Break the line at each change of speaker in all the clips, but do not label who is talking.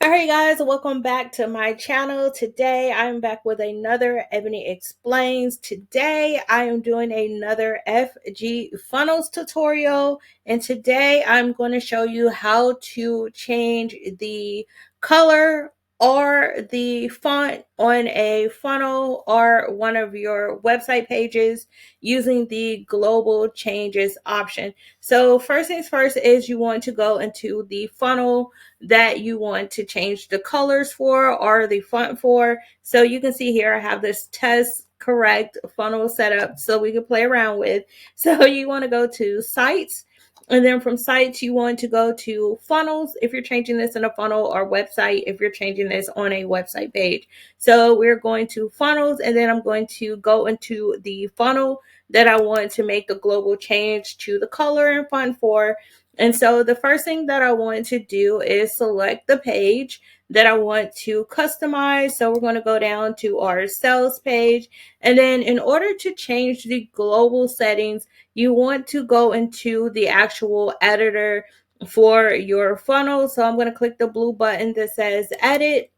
Alright guys, welcome back to my channel. Today I'm back with another Ebony Explains. Today I am doing another FG funnels tutorial, and today I'm going to show you how to change the color or the font on a funnel or one of your website pages using the global changes option. So first things first is you want to go into the funnel that you want to change the colors for or the font for. So you can see here I have this test correct funnel set up so we can play around with. So you want to go to sites, and then from sites you want to go to funnels if you're changing this in a funnel, or website if you're changing this on a website page. So we're going to funnels, and then I'm going to go into the funnel that I want to make the global change to the color and font for. And so the first thing that I want to do is select the page that I want to customize. So we're going to go down to our sales page. And then in order to change the global settings, you want to go into the actual editor for your funnel. So I'm going to click the blue button that says edit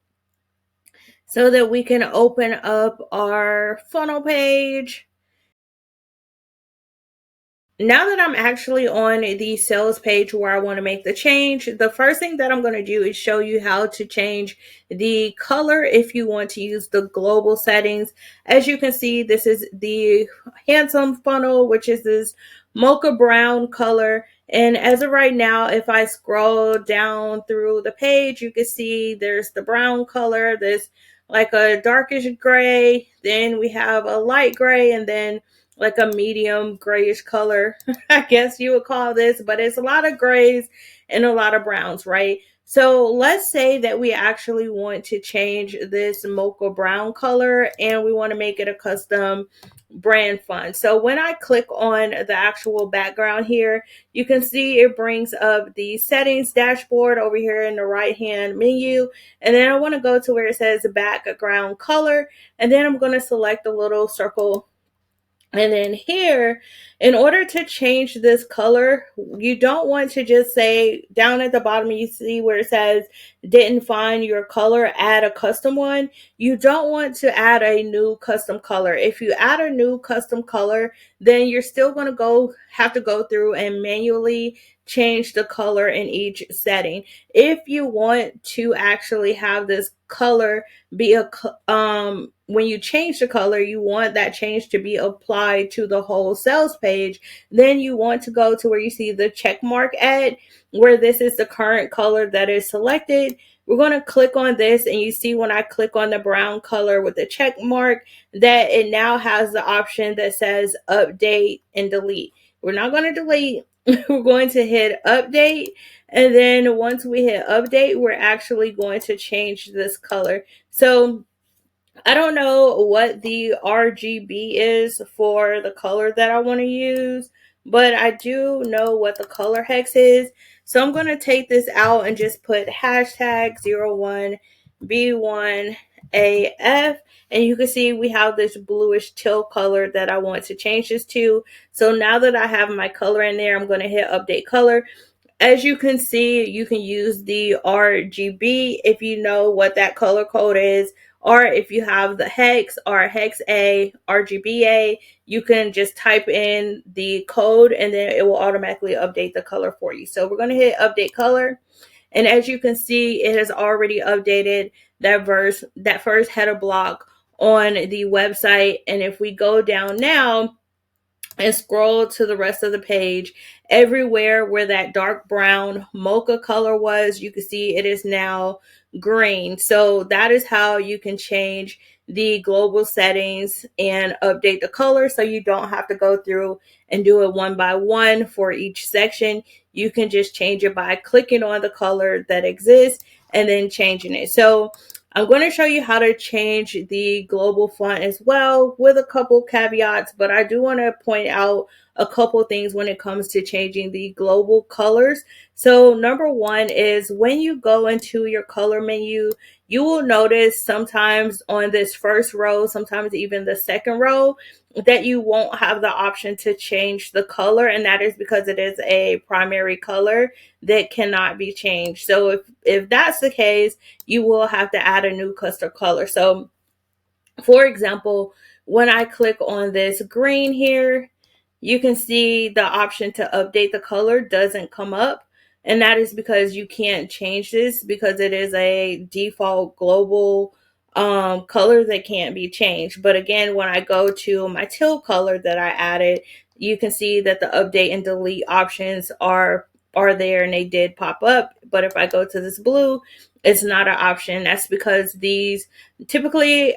so that we can open up our funnel page. Now that I'm actually on the sales page where I want to make the change, the first thing that I'm going to do is show you how to change the color if you want to use the global settings. As you can see, this is the handsome funnel, which is this mocha brown color. And as of right now, if I scroll down through the page, you can see there's the brown color, there's like a darkish gray, then we have a light gray, and then like a medium grayish color, I guess you would call this, but it's a lot of grays and a lot of browns, right? So let's say that we actually want to change this mocha brown color and we want to make it a custom brand font. So when I click on the actual background here, you can see it brings up the settings dashboard over here in the right hand menu. And then I want to go to where it says background color, and then I'm going to select the little circle. And then here, in order to change this color, you don't want to just say down at the bottom, you see where it says didn't find your color, add a custom one. You don't want to add a new custom color. If you add a new custom color, then you're still going to have to go through and manually change the color in each setting. If you want to actually have this color be when you change the color, you want that change to be applied to the whole sales page, then you want to go to where you see the check mark at, where this is the current color that is selected. We're going to click on this, and you see when I click on the brown color with the check mark that it now has the option that says update and delete. We're not going to delete. We're going to hit update, and then once we hit update, we're actually going to change this color. So I don't know what the RGB is for the color that I want to use, but I do know what the color hex is. So I'm going to take this out and just put hashtag 01B1AF. And you can see we have this bluish teal color that I want to change this to. So now that I have my color in there, I'm going to hit update color. As you can see, you can use the RGB if you know what that color code is, or if you have the hex or hex A, RGBA, you can just type in the code and then it will automatically update the color for you. So we're going to hit update color. And as you can see, it has already updated that first header block on the website. And if we go down now and scroll to the rest of the page, everywhere where that dark brown mocha color was, you can see it is now green. So that is how you can change the global settings and update the color, so you don't have to go through and do it one by one for each section. You can just change it by clicking on the color that exists and then changing it. So I'm going to show you how to change the global font as well, with a couple caveats, but I do want to point out a couple things when it comes to changing the global colors. So number one is when you go into your color menu, you will notice sometimes on this first row, sometimes even the second row, that you won't have the option to change the color, and that is because it is a primary color that cannot be changed. So if that's the case, you will have to add a new custom color. So for example, when I click on this green here, you can see the option to update the color doesn't come up. And that is because you can't change this because it is a default global color that can't be changed. But again, when I go to my teal color that I added, you can see that the update and delete options are there, and they did pop up. But if I go to this blue, it's not an option. That's because these typically,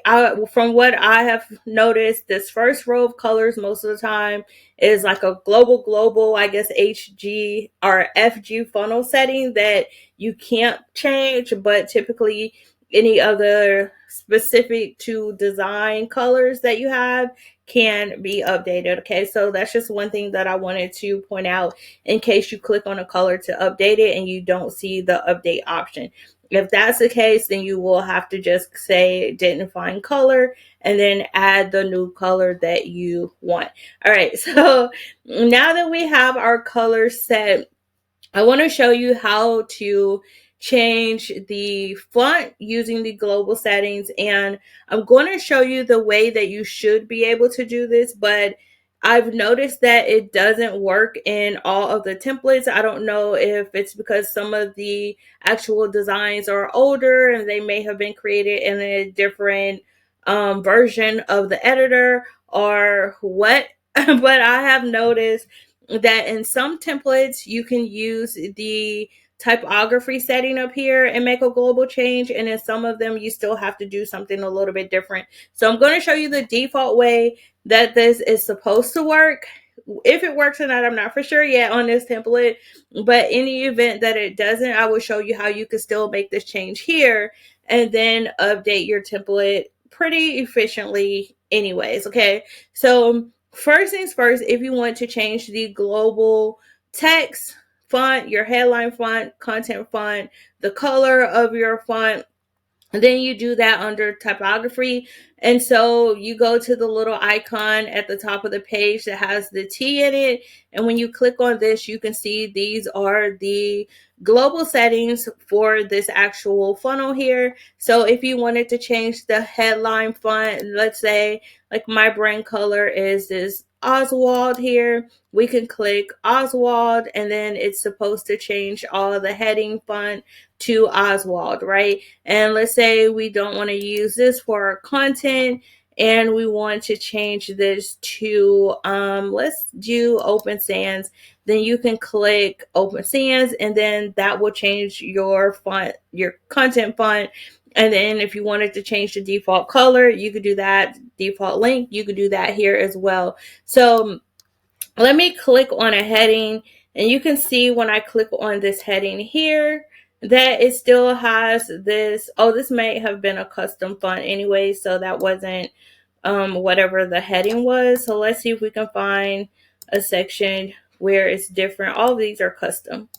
from what I have noticed, this first row of colors most of the time is like a global, I guess, HG or FG funnel setting that you can't change, but typically any other specific to design colors that you have can be updated. Okay, so that's just one thing that I wanted to point out in case you click on a color to update it and you don't see the update option. If that's the case, then you will have to just say didn't find color and then add the new color that you want. All right, so now that we have our color set, I want to show you how to change the font using the global settings, and I'm going to show you the way that you should be able to do this, but I've noticed that it doesn't work in all of the templates. I don't know if it's because some of the actual designs are older and they may have been created in a different version of the editor or what, but I have noticed that in some templates you can use the typography setting up here and make a global change, and in some of them you still have to do something a little bit different. So I'm going to show you the default way that this is supposed to work. If it works or not, I'm not for sure yet on this template, but in the event that it doesn't, I will show you how you can still make this change here and then update your template pretty efficiently anyways. Okay, so first things first, if you want to change the global text font, your headline font, content font, the color of your font, then you do that under typography. And so you go to the little icon at the top of the page that has the T in it. And when you click on this, you can see these are the global settings for this actual funnel here. So if you wanted to change the headline font, let's say like my brand color is this Oswald here, we can click Oswald and then it's supposed to change all the heading font to Oswald, right? And let's say we don't want to use this for our content and we want to change this to let's do Open Sans. Then you can click Open Sans and then that will change your font, your content font. And then if you wanted to change the default color, you could do that. Default link, you could do that here as well. So let me click on a heading and you can see when I click on this heading here that it still has this. Oh, this may have been a custom font anyway, so that wasn't whatever the heading was. So let's see if we can find a section where it's different. All of these are custom,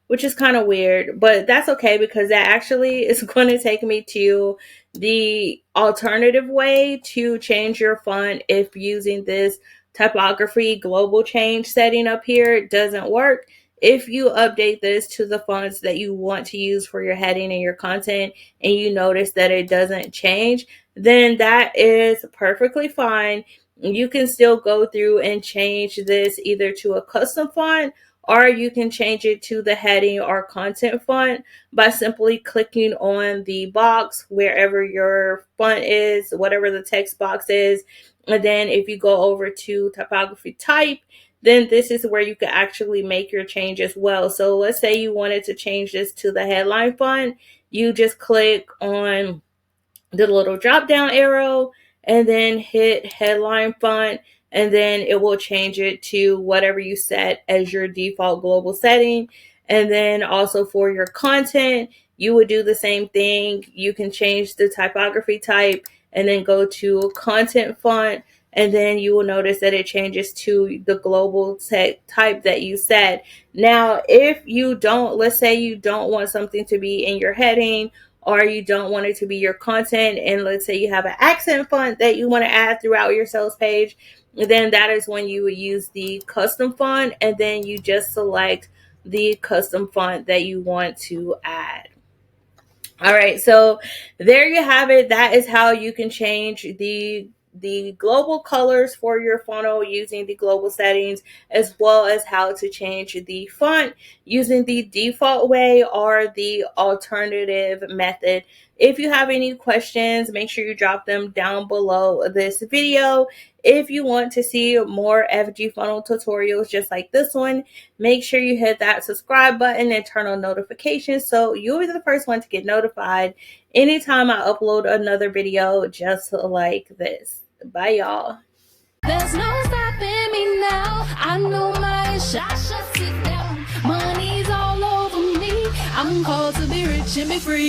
which is kind of weird, but that's okay because that actually is going to take me to the alternative way to change your font if using this typography global change setting up here doesn't work. If you update this to the fonts that you want to use for your heading and your content and you notice that it doesn't change, then that is perfectly fine. You can still go through and change this either to a custom font or you can change it to the heading or content font by simply clicking on the box wherever your font is, whatever the text box is. And then if you go over to typography type, then this is where you can actually make your change as well. So let's say you wanted to change this to the headline font. You just click on the little drop down arrow and then hit headline font, and then it will change it to whatever you set as your default global setting. And then also for your content, you would do the same thing. You can change the typography type and then go to content font, and then you will notice that it changes to the global type that you set. Now, if you don't, let's say you don't want something to be in your heading or you don't want it to be your content, and let's say you have an accent font that you want to add throughout your sales page, then that is when you would use the custom font, and then you just select the custom font that you want to add. All right, so there you have it. That is how you can change the global colors for your funnel using the global settings, as well as how to change the font using the default way or the alternative method. If you have any questions, make sure you drop them down below this video. If you want to see more FG funnel tutorials just like this one, make sure you hit that subscribe button and turn on notifications so you'll be the first one to get notified anytime I upload another video just like this. Bye, y'all.
There's no stopping me now. I know my shot, sit down. Money's all over me. I'm called to be rich and be free.